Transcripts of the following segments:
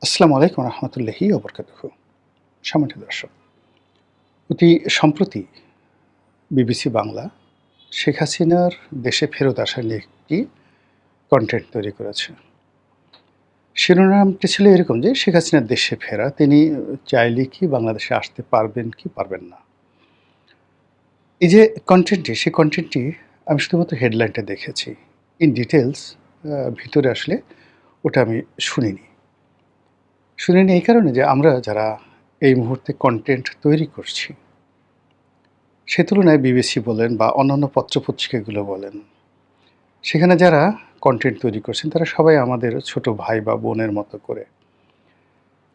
আসসালামু আলাইকুম রহমতুল্লাহি ওবরকাতুহু। সম্মানিত দর্শক, অতি সম্প্রতি বিবিসি বাংলা শেখ হাসিনার দেশে ফেরত আসা নিয়ে একটি কনটেন্ট তৈরি করেছে। শিরোনামটি ছিল এরকম যে শেখ হাসিনার দেশে ফেরা, তিনি চাইলে কি বাংলাদেশে আসতে পারবেন কি পারবেন না। এই যে কনটেন্টটি, সেই কনটেন্টটি আমি শুধুমাত্র হেডলাইনটা দেখেছি। ইন ডিটেইলস ভিতরে আসলে ওটা আমি শুনিনি। শুনিনি এই কারণে যে আমরা যারা এই মুহূর্তে কনটেন্ট তৈরি করছি, সে তুলনায় বিবিসি বলেন বা অন্যান্য পত্রপত্রিকাগুলো বলেন, সেখানে যারা কনটেন্ট তৈরি করছেন তারা সবাই আমাদের ছোট ভাই বা বোনের মতো করে।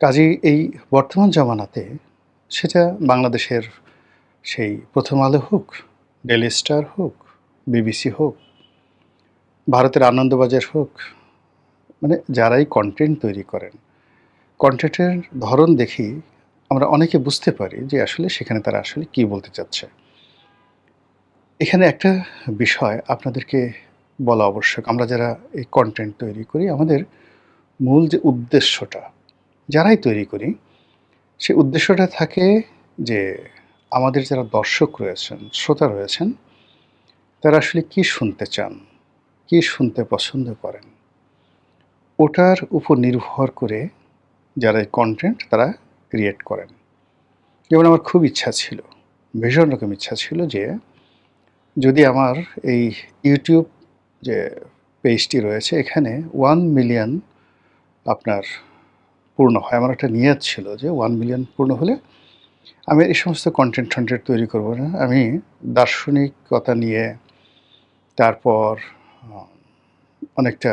কাজেই এই বর্তমান জামানাতে সেটা বাংলাদেশের সেই 'প্রথম আলো' হোক, 'ডেইলি স্টার' হোক, বিবিসি হোক, ভারতের আনন্দবাজার হোক, মানে যারাই কনটেন্ট তৈরি করেন, কনটেন্টের ধরন দেখেই আমরা অনেকে বুঝতে পারি যে আসলে সেখানে তারা আসলে কী বলতে চাচ্ছে। এখানে একটা বিষয় আপনাদেরকে বলা আবশ্যক। আমরা যারা এই কনটেন্ট তৈরি করি, আমাদের মূল যে উদ্দেশ্যটা, যারাই তৈরি করি, সেই উদ্দেশ্যটা থাকে যে আমাদের যারা দর্শক রয়েছেন, শ্রোতা রয়েছেন, তারা আসলে কী শুনতে চান, কী শুনতে পছন্দ করেন, ওটার উপর নির্ভর করে যারা এই কনটেন্ট তারা ক্রিয়েট করেন। যেমন আমার খুব ইচ্ছা ছিল, ভীষণ রকম ইচ্ছা ছিল যে যদি আমার এই ইউটিউব যে পেজটি রয়েছে এখানে 1 মিলিয়ন আপনার পূর্ণ হয়। আমার একটা নিয়ত ছিল যে 1 মিলিয়ন পূর্ণ হলে আমি এই সমস্ত কনটেন্ট তৈরি করব না। আমি দার্শনিকতা নিয়ে, তারপর আ অনেকটা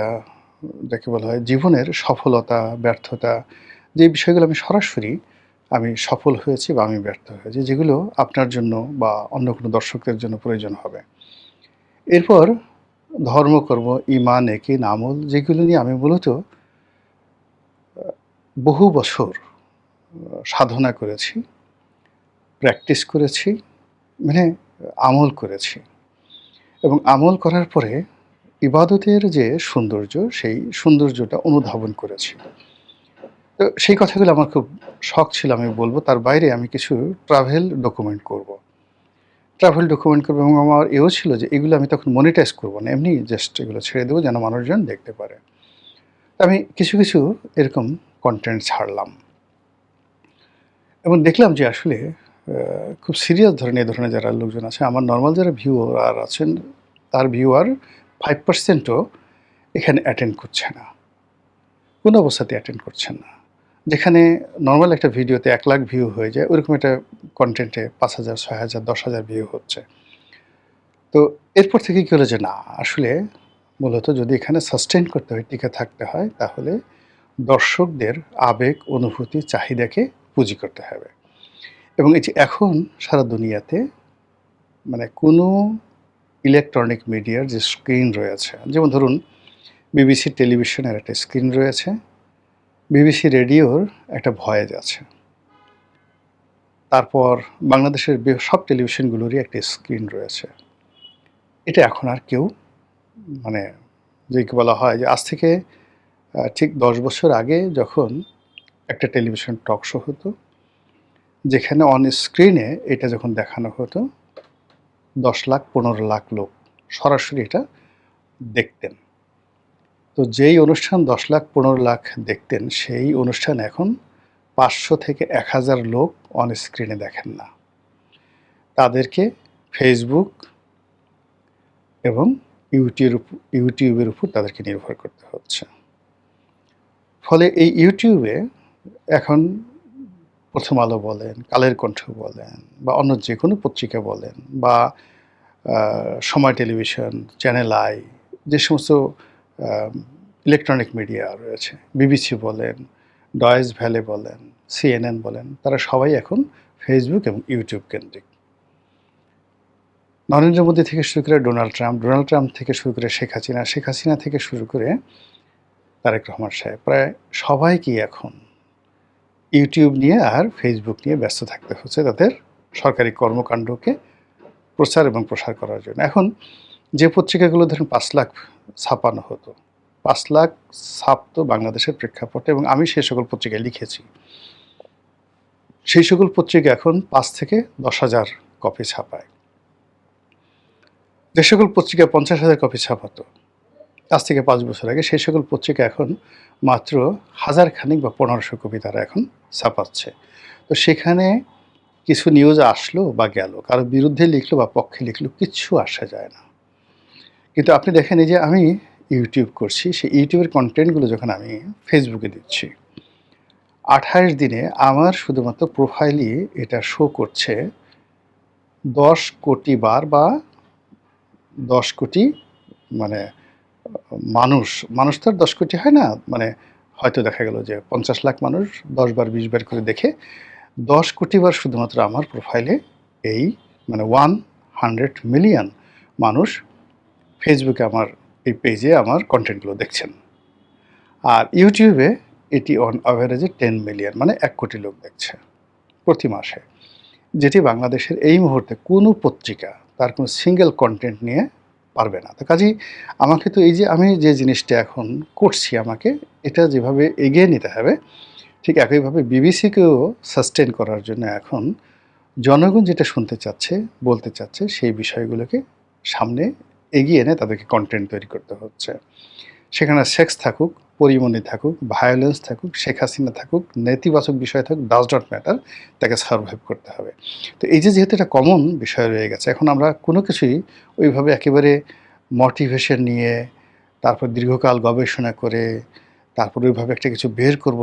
যাকে বলা হয় জীবনের সফলতা, ব্যর্থতা, যে বিষয়গুলো আমি সফল হয়েছি বা আমি ব্যর্থ হয়েছি, যেগুলো আপনার জন্য বা অন্য কোনো দর্শকদের জন্য প্রয়োজন হবে। এরপর ধর্মকর্ম, ঈমান, একিন, আমল, যেগুলো নিয়ে আমি মূলত বহু বছর সাধনা করেছি, প্র্যাকটিস করেছি, মানে আমল করেছি এবং আমল করার পরে ইবাদতের যে সৌন্দর্য, সেই সৌন্দর্যটা অনুধাবন করেছি। তো সেই কথাগুলো আমার খুব শখ ছিল, আমি বলব। তার বাইরে আমি কিছু ট্রাভেল ডকুমেন্ট করব। এবং আমার এও ছিল যে এগুলো আমি তখন মনিটাইজ করব না। এমনি জাস্ট এগুলো ছেড়ে দেব যেন মানুষজন দেখতে পারে। আমি কিছু এরকম কনটেন্ট ছাড়লাম এবং দেখলাম যে আসলে খুব সিরিয়াস ধরেন এ ধরনের যারা লোকজন আছে, আমার নরমাল যারা ভিউয়ার আছেন, তার ভিউয়ার 5% ও এখানে অ্যাটেন্ড করছে না। কোনো অবস্থাতেই অ্যাটেন্ড করছেন না। যেখানে নরমাল একটা ভিডিওতে 1,00,000 ভিউ হয়ে যায়, ওরকম একটা কনটেন্টে ৫,০০০, ৬,০০০, ১০,০০০ ভিউ হচ্ছে। তো এরপর থেকে কি হলো যে না, আসলে মূলত যদি এখানে সাস্টেইন করতে হয়, টিকে থাকতে হয়, তাহলে দর্শকদের আবেগ, অনুভূতি, চাহিদাকে পুঁজি করতে হবে। এবং এই যে এখন সারা দুনিয়াতে মানে কোনো ইলেকট্রনিক মিডিয়ার যে স্ক্রিন রয়েছে, যেমন ধরুন বিবিসি টেলিভিশনের একটা স্ক্রিন রয়েছে, বিবিসি রেডিওর একটা ভয়েস আছে। তারপর বাংলাদেশের সব টেলিভিশনগুলোরই একটা স্ক্রিন রয়েছে। এটা এখন আর কেউ মানে যেকে বলা হয় যে আজ থেকে ঠিক ১০ বছর আগে যখন একটা টেলিভিশন টক শো হতো, যেখানে অন স্ক্রিনে এটা যখন দেখানো হতো, ১০ লাখ ১৫ লাখ লোক সরাসরি এটা দেখতেন। তো যেই অনুষ্ঠান ১০ লাখ ১৫ লাখ দেখতেন, সেই অনুষ্ঠান এখন ৫০০ থেকে ১,০০০ লোক অন স্ক্রিনে দেখেন না। তাদেরকে ফেসবুক এবং ইউটিউবের উপর তাদেরকে নির্ভর করতে হচ্ছে। ফলে এই ইউটিউবে এখন 'প্রথম আলো' বলেন, 'কালের কণ্ঠ' বলেন বা অন্য যেকোনো পত্রিকা বলেন বা আ সময় টেলিভিশন, চ্যানেল আই, যে সমস্ত আ ইলেকট্রনিক মিডিয়া রয়েছে, বিবিসি বলেন, ডয়েচ ভ্যালে বলেন, সিএনএন বলেন, তারা সবাই এখন ফেসবুক এবং ইউটিউব কেন্দ্রিক। নরেন্দ্র মোদী থেকে শুরু করে ডোনাল্ড ট্রাম্প থেকে শুরু করে শেখ হাসিনা থেকে শুরু করে তারেক রহমান সাহেব, প্রায় সবাইকেই এখন ইউটিউব নিয়ে আর ফেসবুক নিয়ে ব্যস্ত থাকতে হচ্ছে তাদের সরকারি কর্মকাণ্ডকে প্রচার এবং প্রসার করার জন্য। এখন যে পত্রিকাগুলো ধরুন ৫ লাখ ছাপানো হতো, 5 লাখ ছাপ তো বাংলাদেশের প্রেক্ষাপটে, এবং আমি সেই সকল পত্রিকায় লিখেছি। সেই সকল পত্রিকা এখন 5 থেকে 10,000 কপি ছাপায়। যে সকল পত্রিকা 50,000 কপি ছাপাতো আজ থেকে 5 বছর আগে, সেই সকল পত্রিকা এখন মাত্র 1000 খানিক বা 1500 কপি তারা এখন ছাপাচ্ছে। তো সেখানে কিছু নিউজ আসলো বা গেল, কারো বিরুদ্ধে লিখলো বা পক্ষে লিখলো, কিচ্ছু আসা যায় না। কিন্তু আপনি দেখেন, এই যে আমি ইউটিউব করছি, সেই ইউটিউবের কন্টেন্টগুলো যখন আমি ফেসবুকে দিচ্ছি, 28 দিনে আমার শুধুমাত্র প্রোফাইলই এটা শো করছে 10 কোটি বার, বা 10 কোটি মানে মানুষ তো আর 10 কোটি হয় না। মানে হয়তো দেখা গেল যে 50 লাখ মানুষ 10 বার 20 বার করে দেখে 10 কোটি বার শুধুমাত্র আমার প্রোফাইলে এই মানে 100 মিলিয়ন মানুষ ফেসবুকে আমার এই পেজে আমার কন্টেন্টগুলো দেখছেন। আর ইউটিউবে এটি অন অ্যাভারেজে 10 মিলিয়ন, মানে 1 কোটি লোক দেখছে প্রতি মাসে, যেটি বাংলাদেশের এই মুহূর্তে কোনো পত্রিকা তার কোনো সিঙ্গেল কন্টেন্ট নিয়ে পারবে না। তো কাজেই আমাকে তো এই যে আমি যে জিনিসটা এখন করছি, আমাকে এটা যেভাবে এগিয়ে নিতে হবে, ঠিক একইভাবে বিবিসিকেও সাস্টেন করার জন্য এখন জনগণ যেটা শুনতে চাচ্ছে, বলতে চাচ্ছে, সেই বিষয়গুলোকে সামনে এগিয়ে এনে তাদেরকে কন্টেন্ট তৈরি করতে হচ্ছে। সেখানে সেক্স থাকুক, পরিমণি থাকুক, ভায়োলেন্স থাকুক, শেখ হাসিনা থাকুক, নেতিবাচক বিষয় থাকুক, ডাজ নট ম্যাটার, তাকে সারভাইভ করতে হবে। তো এই যে যেহেতু এটা কমন বিষয় রয়ে গেছে, এখন আমরা কোনো কিছুই ওইভাবে একেবারে মোটিভেশন নিয়ে, তারপর দীর্ঘকাল গবেষণা করে, তারপর ওইভাবে একটা কিছু বের করব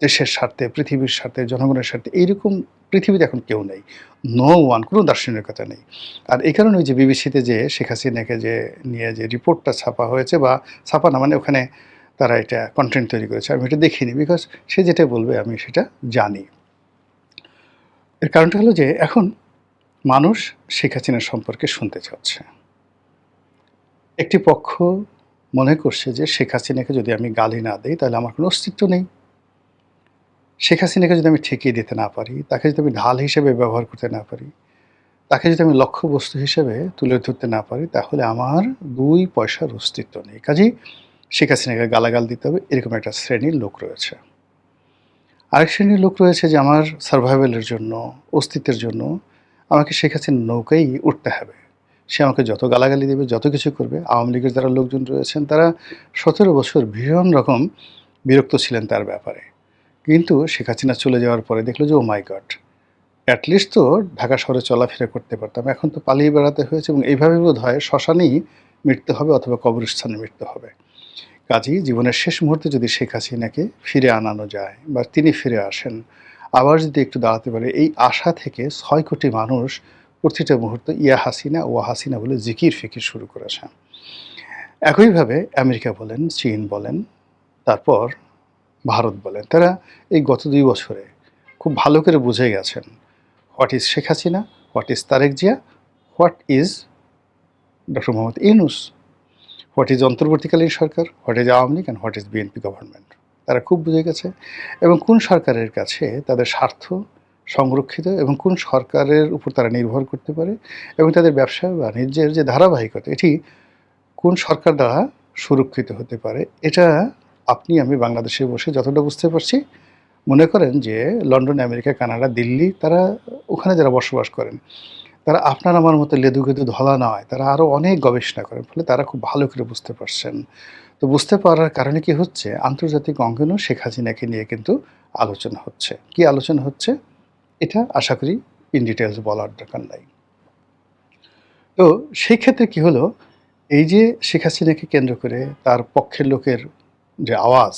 দেশের স্বার্থে, পৃথিবীর স্বার্থে, জনগণের স্বার্থে, এইরকম পৃথিবীতে এখন কেউ নেই। নো ওয়ান, কোনো দার্শনিকতা নেই। আর এই কারণে ওই যে বিবিসিতে যে শেখ হাসিনাকে যে নিয়ে যে রিপোর্টটা ছাপা হয়েছে, বা ছাপা না মানে ওখানে তারা এটা কন্টেন্ট তৈরি করেছে, আমি এটা দেখিনি, বিকজ সে যেটা বলবে আমি সেটা জানি। এর কারণটা হলো যে এখন মানুষ শেখ হাসিনা সম্পর্কে শুনতে চাচ্ছে। একটি পক্ষ মনে করছে যে শেখ হাসিনাকে যদি আমি গালি না দিই তাহলে আমার কোনো অস্তিত্ব নেই। শেখ হাসিনাকে যদি আমি ঠেকিয়ে দিতে না পারি, তাকে যদি আমি ঢাল হিসেবে ব্যবহার করতে না পারি, তাকে যদি আমি লক্ষ্যবস্তু হিসেবে তুলে ধরতে না পারি, তাহলে আমার 2 পয়সার অস্তিত্ব নেই। কাজেই শেখ হাসিনাকে গালাগাল দিতে হবে, এরকম একটা শ্রেণীর লোক রয়েছে। আরেক শ্রেণীর লোক রয়েছে যে আমার সারভাইভালের জন্য, অস্তিত্বের জন্য আমাকে শেখ হাসিনার নৌকায় উঠতে হবে। সে আমাকে যত গালাগালি দেবে, যত কিছু করবে। আওয়ামী লীগের যারা লোকজন রয়েছেন তারা 17 বছর ভীষণ রকম বিরক্ত ছিলেন তার ব্যাপারে। কিন্তু শেখ হাসিনা চলে যাওয়ার পরে দেখলো যে ও মাই গড, অ্যাটলিস্ট তো ঢাকা শহরে চলাফেরা করতে পারতাম, এখন তো পালিয়ে বেড়াতে হয়েছে, এবং এইভাবে বোধ হয় শ্মশানেই মৃত্যু হবে অথবা কবরস্থানে মৃত্যু হবে। কাজেই জীবনের শেষ মুহূর্তে যদি শেখ হাসিনাকে ফিরে আনানো যায়, বা তিনি ফিরে আসেন, আবার যদি একটু দাঁড়াতে পারে, এই আশা থেকে 6 কোটি মানুষ প্রতিটা মুহূর্তে ইয়া হাসিনা ও হাসিনা বলে জিকির ফিকির শুরু করেছে। একইভাবে আমেরিকা বলেন, চীন বলেন, তারপর ভারত বলেন, তারা এই গত 2 বছরে খুব ভালো করে বুঝে গেছেন what is Sheikh Hasina, what is Tarique Zia, what is doctor Mohammad Yunus, what is অন্তর্বর্তীকালীন সরকার, what is Awami League and what is BNP government. তারা খুব বুঝে গেছে, এবং কোন সরকারের কাছে তাদের স্বার্থ সংরক্ষিত, এবং কোন সরকারের উপর তারা নির্ভর করতে পারে, এবং তাদের ব্যবসা বাণিজ্যের যে ধারাবাহিকতা, এটি কোন সরকার দ্বারা সুরক্ষিত হতে পারে, এটা আপনি আমি বাংলাদেশে বসে যতটা বুঝতে পারছি। মনে করেন যে লন্ডন, আমেরিকা, কানাডা, দিল্লি, তারা ওখানে যারা বসবাস করেন, তারা আপনার আমার মতো লেদু-গেদু ধলা নয়, তারা আরও অনেক গবেষণা করেন, ফলে তারা খুব ভালো করে বুঝতে পারছেন। তো বুঝতে পারার কারণে কি হচ্ছে, আন্তর্জাতিক অঙ্গনেও শেখ হাসিনাকে নিয়ে কিন্তু আলোচনা হচ্ছে। কি আলোচনা হচ্ছে এটা আশা করি ইন ডিটেলস বলার দরকার নাই। তো সেই ক্ষেত্রে কি হলো, এই যে শেখ হাসিনাকে কেন্দ্র করে তার পক্ষের লোকের যে আওয়াজ,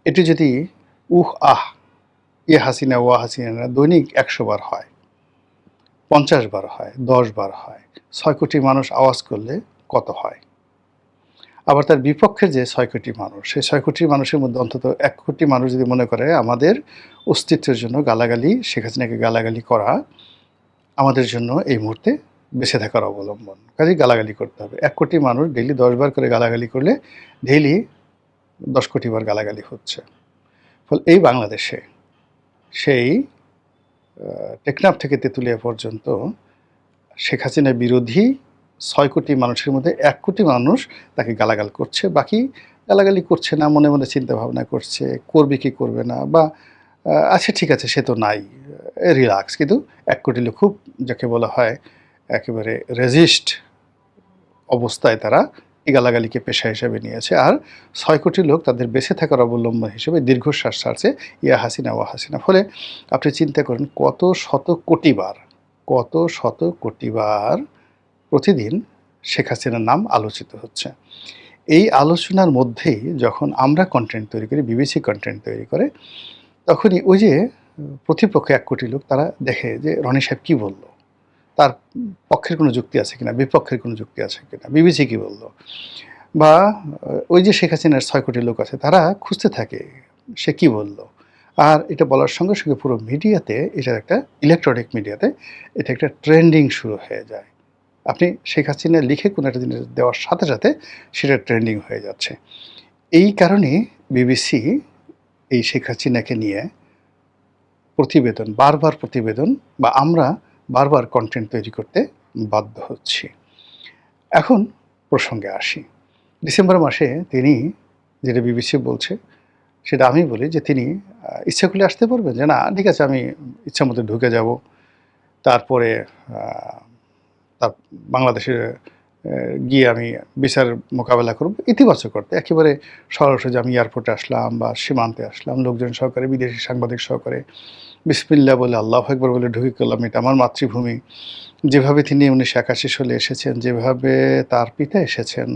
এটি যদি উহ আহ ইয়ে হাসিনা ওয়া হাসিনা দৈনিক 100 বার হয়, 50 বার হয়, 10 বার হয়, 6 কোটি মানুষ আওয়াজ করলে কত হয়? আবার তার বিপক্ষের যে 6 কোটি মানুষ, সেই 6 কোটি মানুষের মধ্যে অন্তত 1 কোটি মানুষ যদি মনে করে আমাদের অস্তিত্বের জন্য গালাগালি, শেখ হাসিনাকে গালাগালি করা আমাদের জন্য এই মুহূর্তে বেঁচে থাকার অবলম্বন, কাজেই গালাগালি করতে হবে। 1 কোটি মানুষ ডেইলি 10 বার করে গালাগালি করলে ডেইলি 10 কোটি বার গালাগালি হচ্ছে। ফলে এই বাংলাদেশে সেই টেকনাফ থেকে তেঁতুলিয়া পর্যন্ত শেখ হাসিনা বিরোধী ৬ কোটি মানুষের মধ্যে ১ কোটি মানুষ তাকে গালাগাল করছে। বাকি গালাগালি করছে না, মনে, মনে চিন্তা ভাবনা করছে, করবে কি করবে না বা আচ্ছা ঠিক আছে সে তো নাই, রিল্যাক্স। কিন্তু ১ কোটি লোক খুব যাকে বলা হয় একেবারে রেজিস্ট অবস্থায় তারা এই গালাগালিকে পেশা হিসেবে নিয়েছে। আর ৬ কোটি লোক তাদের বেঁচে থাকার অবলম্বন হিসেবে দীর্ঘশ্বাস ছাড়ছে, ইয়া হাসিনা ওয়া হাসিনা। ফলে আপনি চিন্তা করেন কত শত কোটি বার প্রতিদিন শেখ হাসিনার নাম আলোচিত হচ্ছে। এই আলোচনার মধ্যেই যখন আমরা কনটেন্ট তৈরি করি, বিবিসি কনটেন্ট তৈরি করে, তখনই ওই যে প্রতিপক্ষ ১ কোটি লোক তারা দেখে যে রনি সাহেব কী বলল? তার পক্ষের কোনো যুক্তি আছে কিনা, বিপক্ষের কোনো যুক্তি আছে কিনা, বিবিসি কী বলল? বা ওই যে শেখ হাসিনার ৬ কোটি লোক আছে তারা খুঁজতে থাকে সে কী বলল? আর এটা বলার সঙ্গে, সঙ্গে পুরো মিডিয়াতে এটার একটা ইলেকট্রনিক মিডিয়াতে এটা একটা ট্রেন্ডিং শুরু হয়ে যায়। আপনি শেখ হাসিনা লিখে কোনো একটা জিনিস দেওয়ার সাথে, সাথে সেটা ট্রেন্ডিং হয়ে যাচ্ছে। এই কারণে বিবিসি এই শেখ হাসিনাকে নিয়ে বারবার প্রতিবেদন বা আমরা বারবার কনটেন্ট তৈরি করতে বাধ্য হচ্ছি। এখন প্রসঙ্গে আসি। ডিসেম্বর মাসে তিনি যেটা বিবিসি বলছে, সেটা আমি বলি যে তিনি ইচ্ছা করলে আসতে পারবেন? যে না ঠিক আছে আমি ইচ্ছামতো ঢুকে যাব। তারপরে আ তার বাংলাদেশে গিয়ে আমি বিচার মোকাবেলা করব ইতিবাচক অর্থে। একেবারে সরাসরি আমি এয়ারপোর্টে আসলাম বা সীমান্তে আসলাম লোকজন সহকারে, বিদেশি সাংবাদিক সহকারে বিসমিল্লাহ বলে আল্লাহু আকবার বলে ঢুকে গেলাম। এটা আমার মাতৃভূমি। যেভাবে তিনি ১৯৮১ সালে এসেছেন, যেভাবে তার পিতা এসেছেন,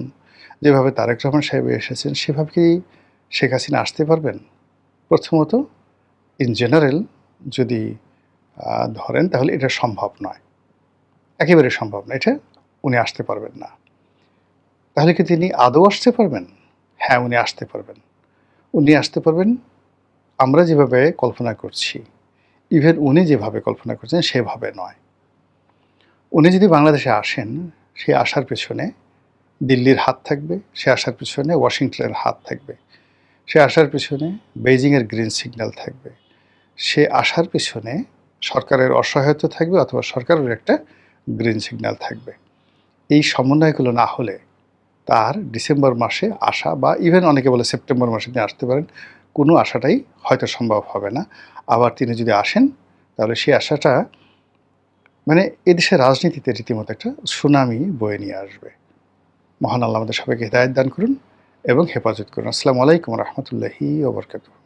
যেভাবে তারেক রহমান সাহেব এসেছেন, সেভাবে কি শেখ হাসিনা আসতে পারবেন? প্রথমত ইন জেনারেল যদি ধরেন তাহলে এটা সম্ভব নয়। একেবারে সম্ভব না। এটা উনি আসতে পারবেন না। তাহলে কি তিনি আদৌ আসতে পারবেন? হ্যাঁ, উনি আসতে পারবেন। উনি আসতে পারবেন আমরা যেভাবে কল্পনা করছি, ইভেন উনি যেভাবে কল্পনা করছেন সেভাবে নয়। উনি যদি বাংলাদেশে আসেন, সে আসার পেছনে দিল্লির হাত থাকবে, সে আসার পেছনে ওয়াশিংটনের হাত থাকবে, সে আসার পেছনে বেইজিংয়ের গ্রিন সিগন্যাল থাকবে, সে আসার পেছনে সরকারের অসহায়তা থাকবে অথবা সরকারের একটা গ্রিন সিগন্যাল থাকবে। এই সমন্বয়গুলো না হলে তার ডিসেম্বর মাসে আসা বা ইভেন অনেকে বলে সেপ্টেম্বর মাসে তিনি আসতে পারেন, কোনো আশাটাই হয়তো সম্ভব হবে না। আবার তিনি যদি আসেন তাহলে সেই আশাটা মানে এদেশের রাজনীতিতে রীতিমতো একটা সুনামি বয়ে নিয়ে আসবে। মহান আল্লাহ আমাদের সবাইকে হিদায়াত দান করুন এবং হেফাজত করুন। আসসালামু আলাইকুম ওয়া রাহমাতুল্লাহি ওয়া বারাকাতুহু।